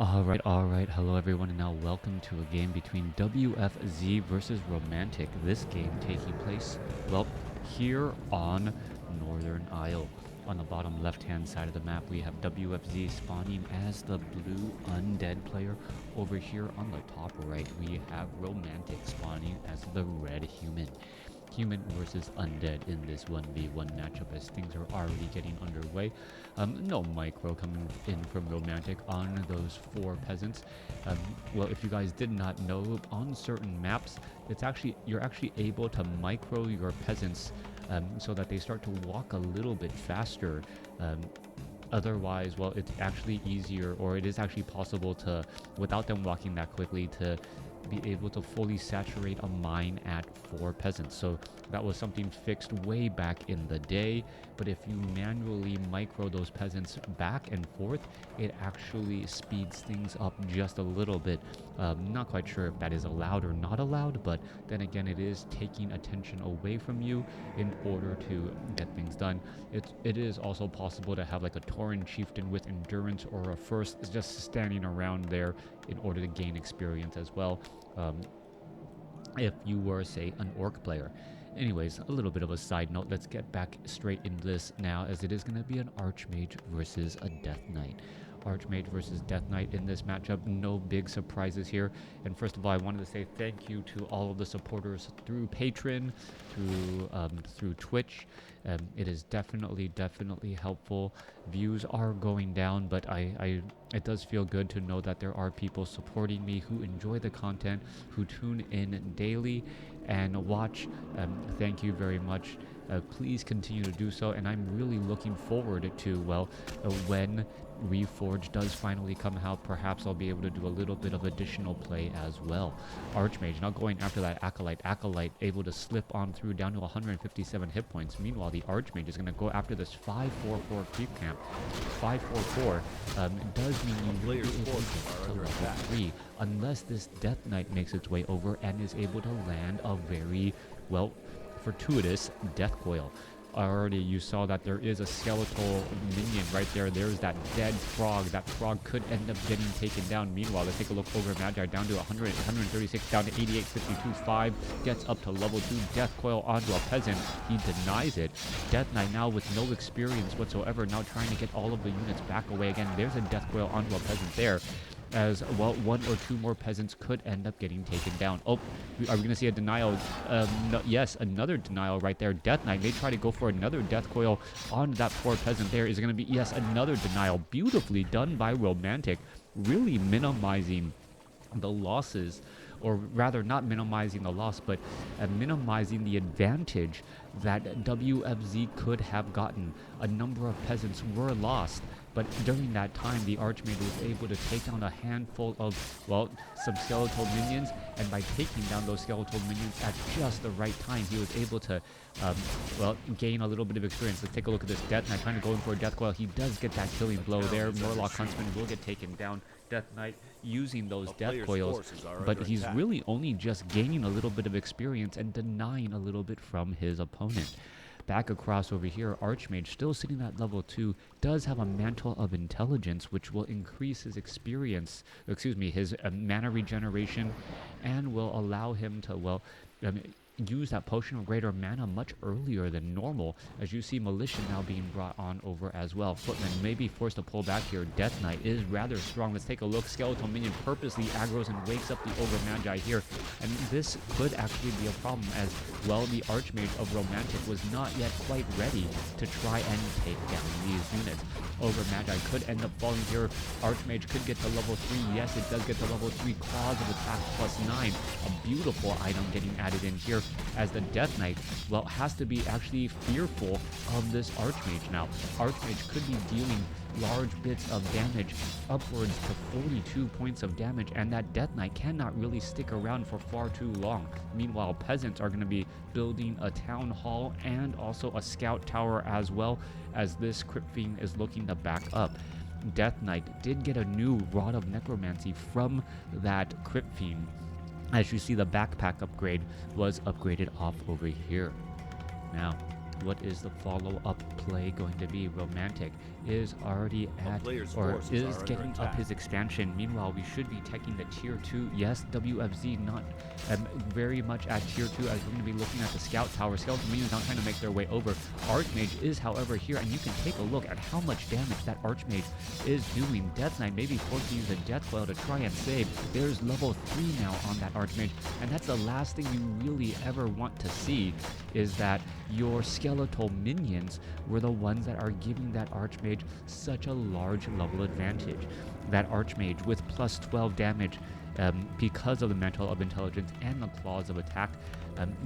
Alright, hello everyone, and now welcome to a game between WFZ versus Romantic. This game taking place, well, here on Northern Isle. On the bottom left-hand side of the map, we have WFZ spawning as the blue Undead player. Over here on the top right, we have Romantic spawning as the red human. Human versus Undead in this 1v1 matchup as things are already getting underway. No micro coming in from Romantic on those four peasants. Well, if you guys did not know, on certain maps, you're actually able to micro your peasants so that they start to walk a little bit faster. Otherwise, well, it's actually easier, or it is actually possible to, without them walking that quickly, to be able to fully saturate a mine at 4 peasants. So that was something fixed way back in the day, but if you manually micro those peasants back and forth, it actually speeds things up just a little bit. Not quite sure if that is allowed or not allowed, but then again, it is taking attention away from you in order to get things done. It is also possible to have like a Tauren chieftain with endurance or a first just standing around there in order to gain experience as well. If you were, say, an orc player. Anyways, a little bit of a side note. Let's get back straight into this now, as it is going to be an Archmage versus a Death Knight. Archmage versus Death Knight in this matchup. No big surprises here. And first of all, I wanted to say thank you to all of the supporters through Patreon, through Twitch. It is definitely helpful. Views are going down, but it does feel good to know that there are people supporting me who enjoy the content, who tune in daily and watch. Thank you very much. Please continue to do so, and I'm really looking forward to, well, when Reforged does finally come out, perhaps I'll be able to do a little bit of additional play as well. Archmage not going after that Acolyte able to slip on through down to 157 hit points. Meanwhile, the Archmage is going to go after this 5-4-4 creep camp. 5-4-4 does mean you will be able to get to level 3 unless this Death Knight makes its way over and is able to land a very, well, fortuitous death coil. Already you saw that there is a skeletal minion right there. There's that dead frog. That frog could end up getting taken down. Meanwhile, let's take a look over Magi, down to 100, 136, down to 88, 52, 5. Gets up to level 2. Death coil onto a peasant. He denies it. Death Knight now with no experience whatsoever, now trying to get all of the units back away again. There's a death coil onto a peasant there. As well, 1 or 2 more peasants could end up getting taken down. Oh, are we going to see a denial? No, yes, another denial right there. Death Knight may try to go for another death coil on that poor peasant there. Is it going to be, yes, another denial. Beautifully done by Romantic, really minimizing the losses, or rather not minimizing the loss, but minimizing the advantage that WFZ could have gotten. A number of peasants were lost, but during that time, the Archmage was able to take down a handful of, well, some skeletal minions, and by taking down those skeletal minions at just the right time, he was able to, well, gain a little bit of experience. Let's take a look at this Death Knight trying to go in for a death coil. He does get that killing blow there. Murloc Huntsman will get taken down. Death Knight using those death coils, but he's really only just gaining a little bit of experience and denying a little bit from his opponent. Back across over here, Archmage, still sitting at level 2, does have a Mantle of Intelligence, which will increase his experience, his mana regeneration, and will allow him to, well, use that Potion of Greater Mana much earlier than normal. As you see, Militia now being brought on over as well. Footman may be forced to pull back here. Death Knight is rather strong. Let's take a look. Skeletal Minion purposely aggroes and wakes up the Ogre Magi here. And this could actually be a problem, as well, the Archmage of Romantic was not yet quite ready to try and take down these units. Ogre Magi could end up falling here. Archmage could get to level 3. Yes, it does get to level 3. Claws of Attack +9. A beautiful item getting added in here, as the Death Knight, well, has to be actually fearful of this Archmage now. Archmage could be dealing large bits of damage, upwards to 42 points of damage, and that Death Knight cannot really stick around for far too long. Meanwhile, peasants are going to be building a town hall and also a scout tower, as well as this Crypt Fiend is looking to back up. Death Knight did get a new Rod of Necromancy from that Crypt Fiend. As you see, the backpack upgrade was upgraded off over here. Now, what is the follow-up play going to be? Romantic is already at, or is getting up his expansion. Meanwhile, we should be taking the tier 2. Yes, WFZ not very much at tier 2, as we're going to be looking at the scout tower. Skeleton minions not trying to make their way over. Archmage is, however, here, and you can take a look at how much damage that Archmage is doing. Death Knight maybe forced to use a death coil to try and save. There's level 3 now on that Archmage, and that's the last thing you really ever want to see, is that your skeletal minions were the ones that are giving that Archmage such a large level advantage. That Archmage with plus 12 damage because of the Mantle of Intelligence and the Claws of Attack,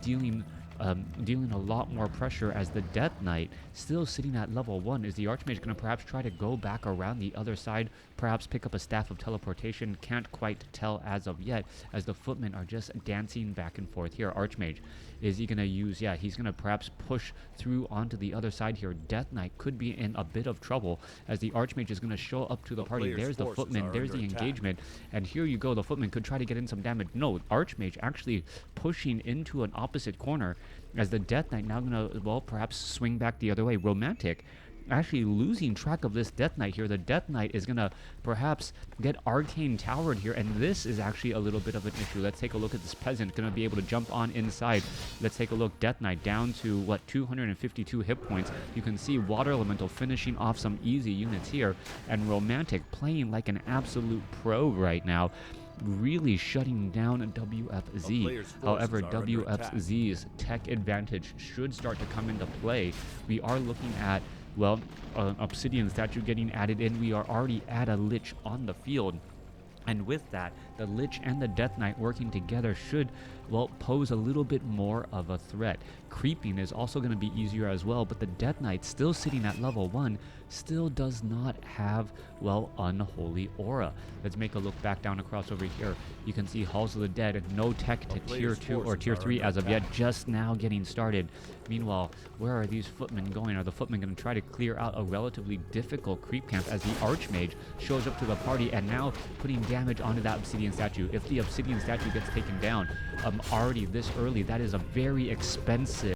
dealing a lot more pressure, as the Death Knight still sitting at level 1. Is the Archmage going to perhaps try to go back around the other side, perhaps pick up a Staff of Teleportation? Can't quite tell as of yet, as the footmen are just dancing back and forth here. Archmage, is he going to use, yeah, he's going to perhaps push through onto the other side here. Death Knight could be in a bit of trouble, as the Archmage is going to show up to the party. There's the footman, there's the engagement, and here you go. The footman could try to get in some damage. No, Archmage actually pushing into an opposite corner, as the Death Knight now going to, well, perhaps swing back the other way. Romantic actually losing track of this Death Knight here. The Death Knight is going to perhaps get Arcane Towered here, and this is actually a little bit of an issue. Let's take a look at this Peasant, going to be able to jump on inside. Let's take a look. Death Knight down to, what, 252 hit points. You can see Water Elemental finishing off some easy units here, and Romantic playing like an absolute pro right now, really shutting down WFZ. However, WFZ's tech advantage should start to come into play. We are looking at, well, Obsidian statue getting added in. We are already at a Lich on the field. And with that, the Lich and the Death Knight working together should, well, pose a little bit more of a threat. Creeping is also going to be easier as well, but the Death Knight, still sitting at level 1, still does not have, well, Unholy Aura. Let's make a look back down across over here. You can see Halls of the Dead, and no tech to tier 2 or tier 3 as of yet, just now getting started. Meanwhile, where are these footmen going? Are the footmen going to try to clear out a relatively difficult creep camp, as the Archmage shows up to the party and now putting damage onto that Obsidian statue? If the Obsidian statue gets taken down already this early, that is a very expensive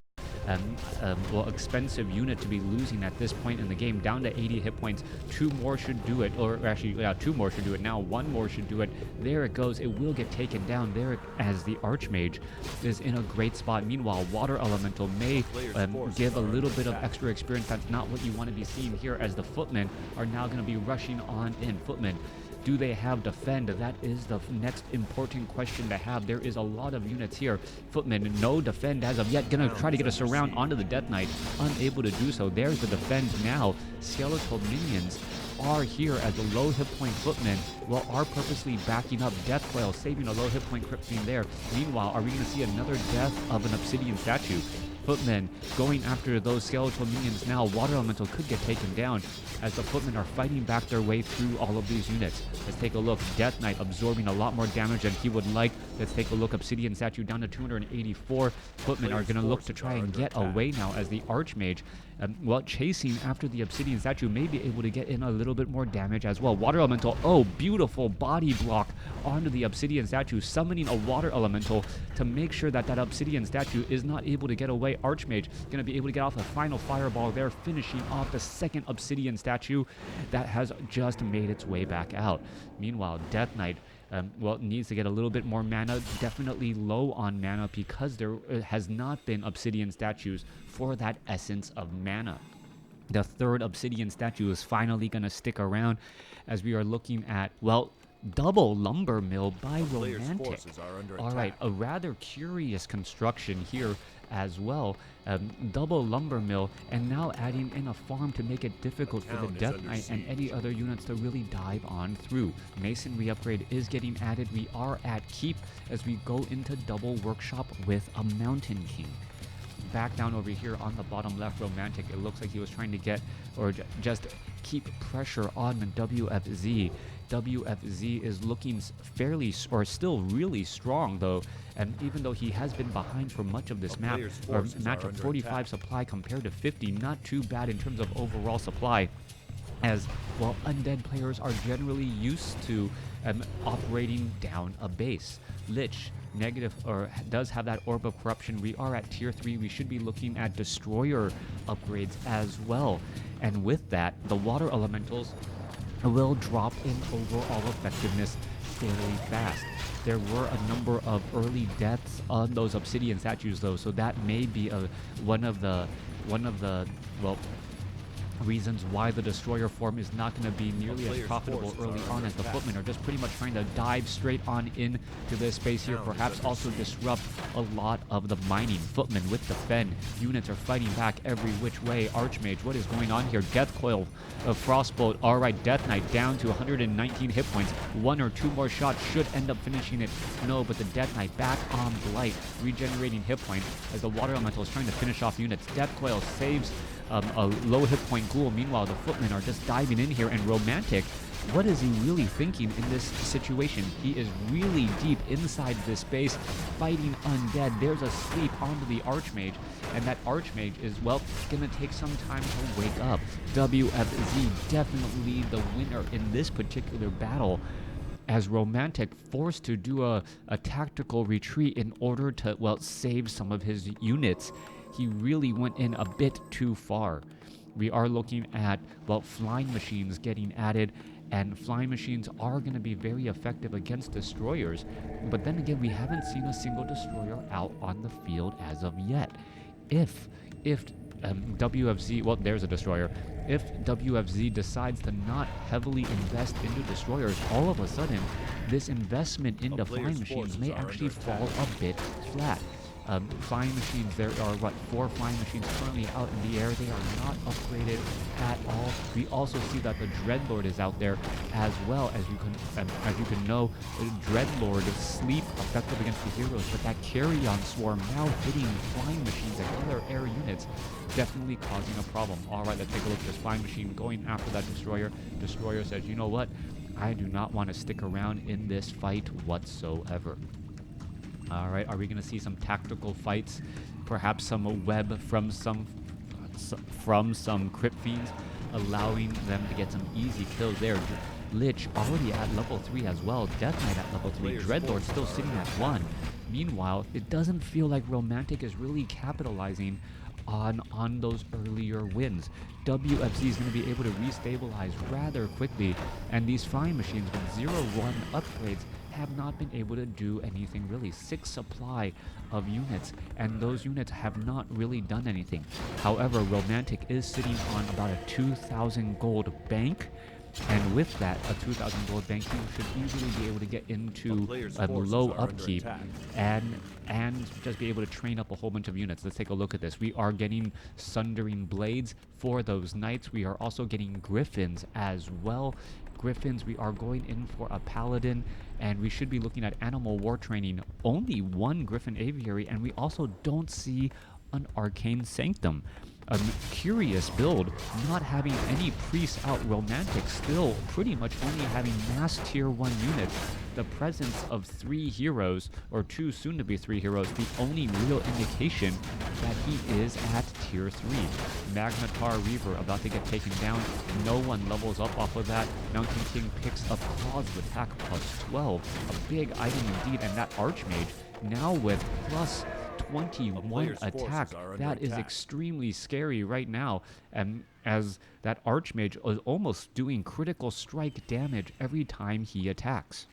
expensive unit to be losing at this point in the game. Down to 80 hit points. 2 more should do it, or actually, yeah, 2 more should do it now. 1 more should do it. There it goes. It will get taken down there, as the Archmage is in a great spot. Meanwhile, Water Elemental may give a little bit of extra experience. That's not what you want to be seeing here, as the footmen are now going to be rushing on in. Footmen, do they have defend? That is the next important question to have. There is a lot of units here. Footmen, no defend as of yet. Gonna try to get a surround onto the Death Knight. Unable to do so. There's the defend now. Skeletal minions are here, as the low hit point footmen, well, are purposely backing up. Death Coil saving a low hit point crypting there. Meanwhile, are we going to see another death of an Obsidian statue? Footmen going after those skeletal minions now. Water Elemental could get taken down, as the footmen are fighting back their way through all of these units. Let's take a look. Death Knight absorbing a lot more damage than he would like. Let's take a look. Obsidian statue down to 284. Footmen are going to look to try and get away now, as the Archmage, well, chasing after the Obsidian statue, may be able to get in a little bit more damage as well. Water Elemental, oh, beautiful body block onto the Obsidian statue, summoning a Water Elemental to make sure that that Obsidian statue is not able to get away. Archmage going to be able to get off a final fireball there, finishing off the second Obsidian statue that has just made its way back out. Meanwhile, Death Knight, well, needs to get a little bit more mana, definitely low on mana, because there has not been Obsidian statues for that essence of mana. The third Obsidian statue is finally going to stick around, as we are looking at, well, double lumber mill by Romantic. All right, a rather curious construction here as well. Double lumber mill, and now adding in a farm to make it difficult for the Death Knight and any other units to really dive on through. Masonry upgrade is getting added. We are at keep as we go into double workshop with a Mountain King. Back down over here on the bottom left, Romantic, it looks like he was trying to get, or just keep pressure on the WFZ. WFZ is looking fairly, or still really strong though, and even though he has been behind for much of this map, or matchup, 45 supply compared to 50, not too bad in terms of overall supply. as well. Undead players are generally used to operating down a base. Lich negative or does have that orb of corruption. We are at tier 3. We should be looking at destroyer upgrades as well, and with that the water elementals will drop in overall effectiveness fairly fast. There were a number of early deaths on those obsidian statues though, so that may be one of the well, reasons why the destroyer form is not going to be nearly as profitable early on, as the footmen are just pretty much trying to dive straight on into this space here, perhaps also disrupt a lot of the mining. Footmen with the fen units are fighting back every which way. Archmage, what is going on here? Death coil of frostbolt. All right, Death Knight down to 119 hit points. One or two more shots should end up finishing it. No, but the Death Knight back on blight, regenerating hit points as the water elemental is trying to finish off units. Death coil saves a low hit point ghoul. Meanwhile, the footmen are just diving in here, and Romantic, what is he really thinking in this situation? He is really deep inside this base, fighting undead. There's a sweep onto the Archmage, and that Archmage is, well, gonna take some time to wake up. WFZ definitely the winner in this particular battle, as Romantic forced to do a tactical retreat in order to, well, save some of his units. He really went in a bit too far. We are looking at, well, flying machines getting added, and flying machines are going to be very effective against destroyers. But then again, we haven't seen a single destroyer out on the field as of yet. If WFZ, well, there's a destroyer. If WFZ decides to not heavily invest into destroyers, all of a sudden, this investment into flying machines may actually fall a bit flat. Flying machines, there are 4 flying machines currently out in the air. They are not upgraded at all. We also see that the Dreadlord is out there as well. As you can know, Dreadlord sleep effective against the heroes, but that carry-on swarm now hitting flying machines and other air units, definitely causing a problem. All right, let's take a look at this flying machine going after that destroyer. Destroyer says, you know what? I do not want to stick around in this fight whatsoever. All right, are we going to see some tactical fights? Perhaps some web from some crypt fiends, allowing them to get some easy kills there. Lich already at level 3 as well. Death Knight at level 3. Dreadlord still sitting at 1. Meanwhile, it doesn't feel like Romantic is really capitalizing on those earlier wins. WFZ is going to be able to restabilize rather quickly, and these flying machines with 0-1 upgrades have not been able to do anything really. 6 supply of units, and those units have not really done anything. However, Romantic is sitting on about a 2,000 gold bank, and with that, a 2,000 gold bank, he should easily be able to get into low upkeep and just be able to train up a whole bunch of units. Let's take a look at this. We are getting Sundering Blades for those knights. We are also getting Griffins as well. Griffins, we are going in for a Paladin, and we should be looking at Animal War Training. Only 1 Griffin Aviary, and we also don't see an Arcane Sanctum. A curious build, not having any priests out. Romantic still pretty much only having mass tier 1 units. The presence of 3 heroes, or 2 soon to be 3 heroes, the only real indication that he is at tier 3. Magnetar Reaver about to get taken down. No one levels up off of that. Mountain King picks up Claws of Attack plus 12. A big item indeed, and that Archmage now with plus 21 attack. That is extremely scary right now, as that Archmage is almost doing critical strike damage every time he attacks.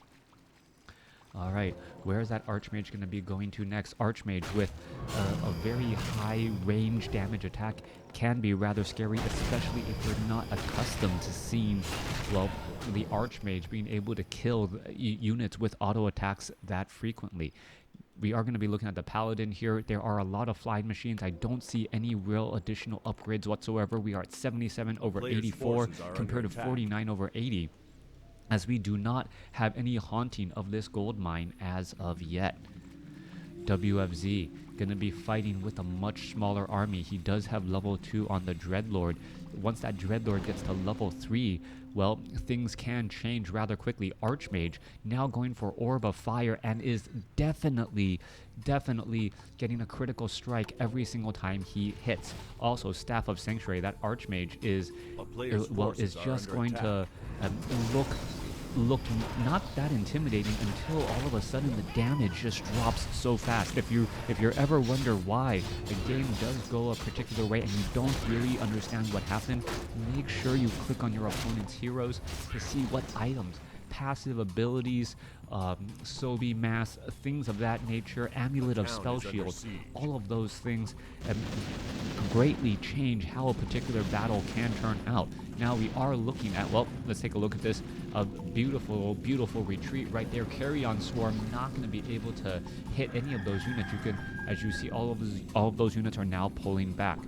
Alright, where is that Archmage going to be going to next? Archmage with a very high range damage attack can be rather scary, especially if you're not accustomed to seeing, well, the Archmage being able to kill units with auto attacks that frequently. We are going to be looking at the Paladin here. There are a lot of flying machines. I don't see any real additional upgrades whatsoever. We are at 77 over 84 compared to 49 over 80, as we do not have any haunting of this gold mine as of yet. WFZ gonna be fighting with a much smaller army. He does have level 2 on the Dreadlord. Once that Dreadlord gets to level 3, well, things can change rather quickly. Archmage now going for Orb of Fire and is definitely getting a critical strike every single time he hits. Also, Staff of Sanctuary, that Archmage is just going to looked not that intimidating until all of a sudden the damage just drops so fast. If you ever wonder why the game does go a particular way and you don't really understand what happened, make sure you click on your opponent's heroes to see what items, passive abilities, Sobi Mass, things of that nature, Amulet of Spell Shield, all of those things greatly change how a particular battle can turn out. Now we are looking at, well, let's take a look at this. A beautiful, beautiful retreat right there. Carry-on Swarm not going to be able to hit any of those units. You can, as you see, all of those units are now pulling back.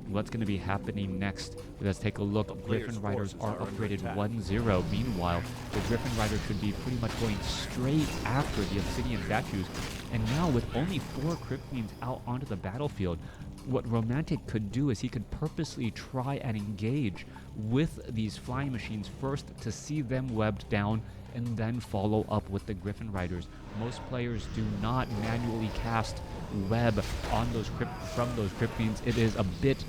What's going to be happening next? Let's take a look. Griffin Riders are upgraded 1-0. Meanwhile, the Griffin Riders should be pretty much going straight after the Obsidian statues. And now with only 4 Crypt Queens out onto the battlefield, what Romantic could do is he could purposely try and engage with these flying machines first to see them webbed down and then follow up with the Griffin Riders. Most players do not manually cast web on those from those Crypt Queens. It is a bit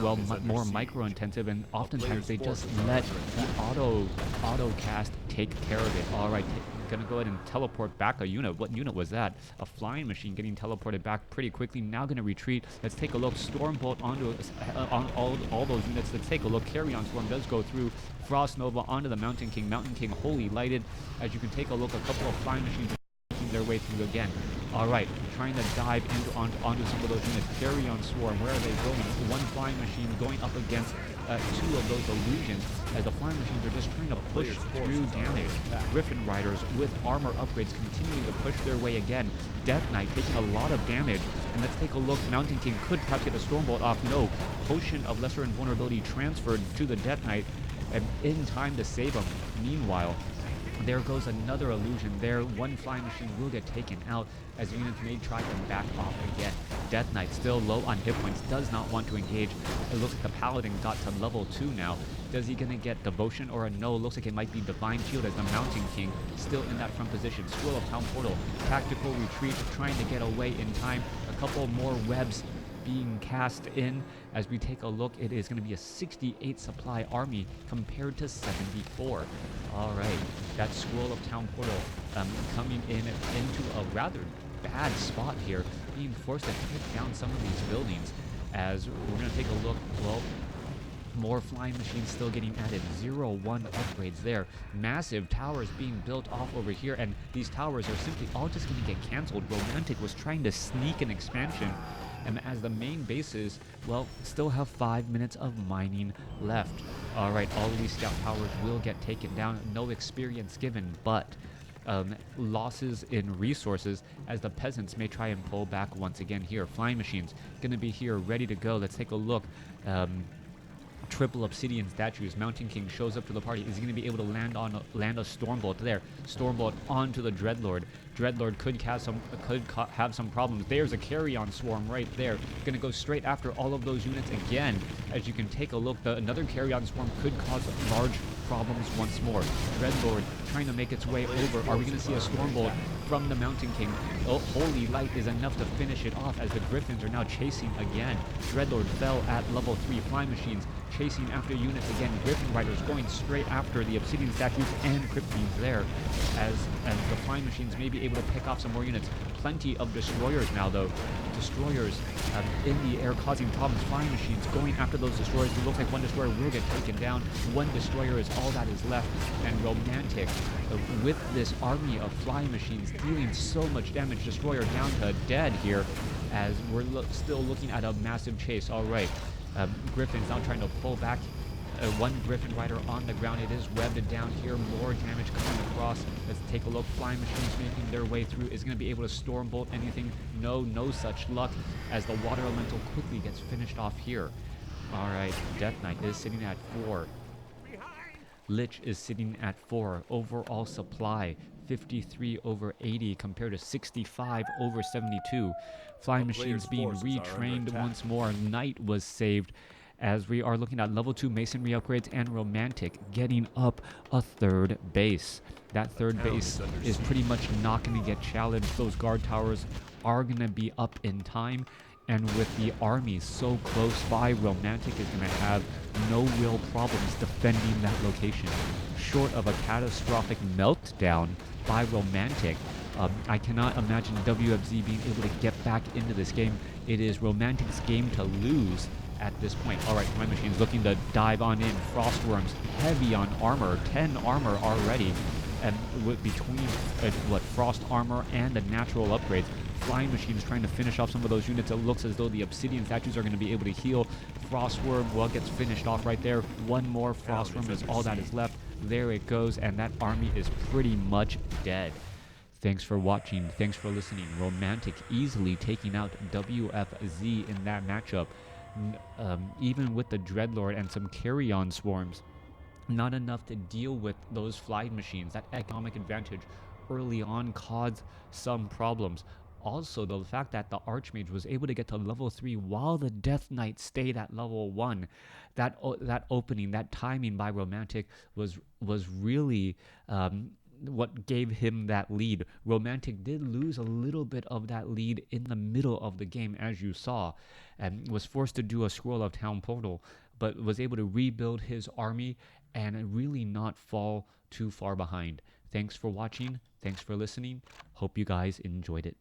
well more micro intensive, and oftentimes they just let the auto cast take care of it. All right, gonna go ahead and teleport back a unit. What unit was that? A flying machine getting teleported back pretty quickly. Now gonna retreat. Let's take a look. Stormbolt onto on all those units. Let's take a look. Carry-on Swarm does go through. Frost Nova onto the Mountain King. Mountain King wholly lighted. As you can take a look, a couple of flying machines making their way through again. All right, trying to dive onto some of those units. Carry-on Swarm, where are they going? One flying machine going up against 2 of those illusions, as the flying machines are just trying to push through damage. Griffin Riders with armor upgrades continuing to push their way again. Death Knight taking a lot of damage. And let's take a look. Mountain King could perhaps get a Stormbolt off. No. Potion of Lesser Invulnerability transferred to the Death Knight and in time to save him. Meanwhile, there goes another illusion there. One flying machine will get taken out as units may try to back off again. Death Knight still low on hit points, does not want to engage. It looks like the Paladin got to level 2 now. Is he gonna get Devotion or a no? Looks like it might be Divine Shield as the Mountain King still in that front position. Scroll of Town Portal, tactical retreat, trying to get away in time. A couple more webs being cast in. As we take a look, it is going to be a 68 supply army compared to 74. All right, that Scroll of Town Portal coming into a rather bad spot here, being forced to take down some of these buildings. As we're going to take a look, well, more flying machines still getting added. 0-1 upgrades there. Massive towers being built off over here, and these towers are simply all just going to get canceled. Romantic was trying to sneak an expansion, and as the main bases, well, still have 5 minutes of mining left. All right, all of these scout towers will get taken down. No experience given, but losses in resources as the peasants may try and pull back once again here. Flying machines going to be here ready to go. Let's take a look. Triple Obsidian statues. Mountain King shows up to the party. Is he going to be able to land a Stormbolt there? Stormbolt onto the Dreadlord. Dreadlord could have some problems. There's a Carry-on Swarm right there. Going to go straight after all of those units again. As you can take a look, another Carry-on Swarm could cause large problems once more. Dreadlord trying to make its way over. Are we going to see a Stormbolt from the Mountain King? Oh, Holy Light is enough to finish it off as the Griffins are now chasing again. Dreadlord fell at level 3. Flying machines chasing after units again. Griffin Riders going straight after the Obsidian statues and Crypt Queens there, as the flying machines may be able to pick off some more units. Plenty of destroyers now, though. Destroyers in the air causing problems. Flying machines going after those destroyers. It looks like one destroyer will get taken down. One destroyer is all that is left. And Romantic, with this army of flying machines dealing so much damage, destroyer down to dead here, as we're still looking at a massive chase. All right. Griffin's now trying to pull back. One Griffin Rider on the ground. It is webbed down here. More damage coming across. Let's take a look. Flying machines making their way through. Is going to be able to Stormbolt anything? No such luck, as the Water Elemental quickly gets finished off here. All right, Death Knight is sitting at 4. Lich is sitting at 4. Overall supply 53 over 80 compared to 65 over 72. Flying machines being retrained once more. Knight was saved as we are looking at level 2 masonry upgrades and romantic getting up a third base. That third base is pretty much not going to get challenged. Those guard towers are going to be up in time. And with the army so close by, Romantic is going to have no real problems defending that location. Short of a catastrophic meltdown by Romantic, I cannot imagine WFZ being able to get back into this game. It is Romantic's game to lose at this point. Alright, my machine's looking to dive on in. Frostworms heavy on armor, 10 armor already. And between Frost armor and the natural upgrades, Flying Machine is trying to finish off some of those units. It looks as though the Obsidian statues are going to be able to heal. Frostworm, well, gets finished off right there. One more Frostworm is all that is left. There it goes, and that army is pretty much dead. Thanks for watching. Thanks for listening. Romantic easily taking out WFZ in that matchup. Even with the Dreadlord and some carry-on swarms, not enough to deal with those flying machines. That economic advantage early on caused some problems. Also, the fact that the Archmage was able to get to level 3 while the Death Knight stayed at level 1, that opening, that timing by Romantic was really what gave him that lead. Romantic did lose a little bit of that lead in the middle of the game, as you saw, and was forced to do a Scroll of Town Portal, but was able to rebuild his army and really not fall too far behind. Thanks for watching. Thanks for listening. Hope you guys enjoyed it.